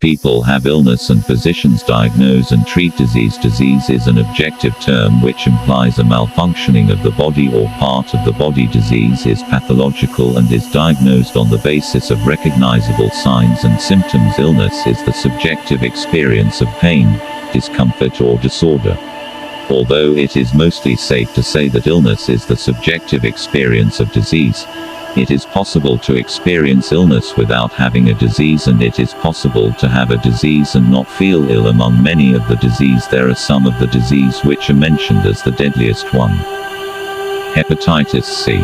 People have illness and physicians diagnose and treat disease. Disease is an objective term which implies a malfunctioning of the body or part of the body. Disease is pathological and is diagnosed on the basis of recognizable signs and symptoms. Illness is the subjective experience of pain, discomfort or disorder. Although it is mostly safe to say that illness is the subjective experience of disease, it is possible to experience illness without having a disease, and it is possible to have a disease and not feel ill. Among many of the disease, there are some of the disease which are mentioned as the deadliest one. Hepatitis C.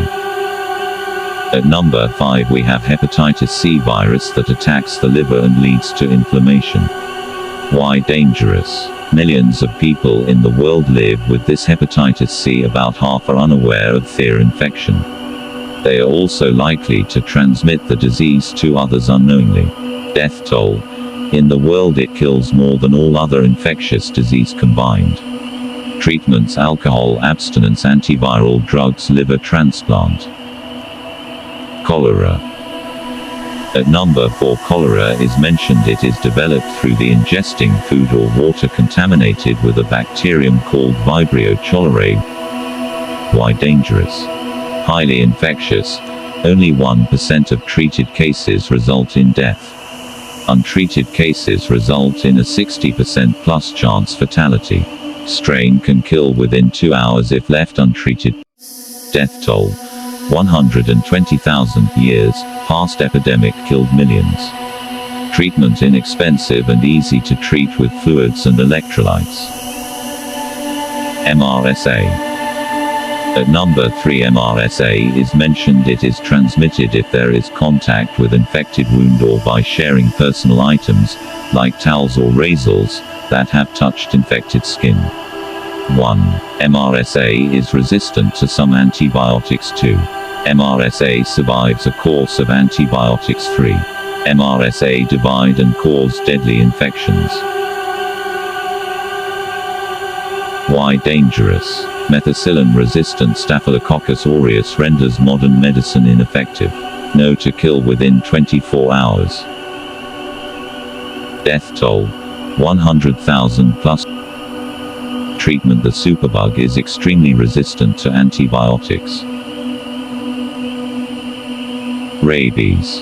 At number 5 we have hepatitis C virus that attacks the liver and leads to inflammation. Why dangerous? Millions of people in the world live with this hepatitis C. About half are unaware of their infection. They are also likely to transmit the disease to others unknowingly. Death toll. In the world it kills more than all other infectious disease combined. Treatments: alcohol abstinence, antiviral drugs, liver transplant. Cholera. At number 4 cholera is mentioned. It is developed through the ingesting food or water contaminated with a bacterium called Vibrio cholerae. Why dangerous? Highly infectious. Only 1% of treated cases result in death. Untreated cases result in a 60% plus chance fatality. Strain can kill within 2 hours if left untreated. Death toll. 120,000 years. Past epidemic killed millions. Treatment inexpensive and easy to treat with fluids and electrolytes. MRSA. At number 3 MRSA is mentioned. It is transmitted if there is contact with infected wound or by sharing personal items, like towels or razors, that have touched infected skin. 1. MRSA is resistant to some antibiotics. 2. MRSA survives a course of antibiotics. 3. MRSA divide and cause deadly infections. Why dangerous? Methicillin-resistant Staphylococcus aureus renders modern medicine ineffective. Known to kill within 24 hours. Death toll. 100,000 plus. Treatment: the superbug is extremely resistant to antibiotics. Rabies.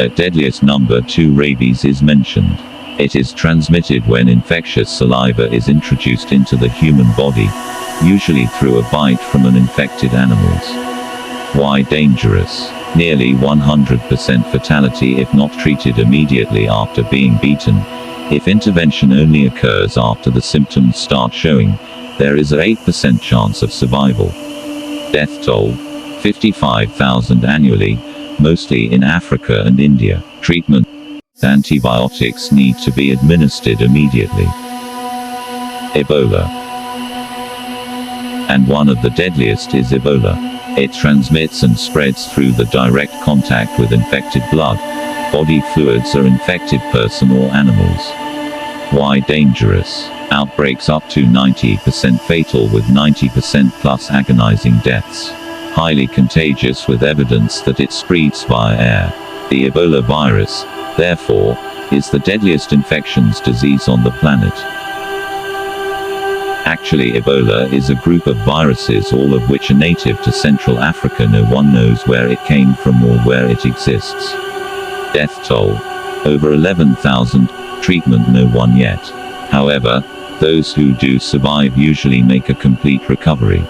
At deadliest number 2 rabies is mentioned. It is transmitted when infectious saliva is introduced into the human body, usually through a bite from an infected animal. Why dangerous? Nearly 100% fatality if not treated immediately after being bitten. If intervention only occurs after the symptoms start showing, there is an 8% chance of survival. Death toll. 55,000 annually, mostly in Africa and India. Treatment: antibiotics need to be administered immediately. Ebola. And one of the deadliest is Ebola. It transmits and spreads through the direct contact with infected blood, body fluids, or infected person or animals. Why dangerous? Outbreaks up to 90% fatal with 90% plus agonizing deaths. Highly contagious with evidence that it spreads via air. The Ebola virus, therefore, is the deadliest infectious disease on the planet. Actually, Ebola is a group of viruses, all of which are native to Central Africa. No one knows where it came from or where it exists. Death toll. Over 11,000. Treatment: no one yet. However, those who do survive usually make a complete recovery.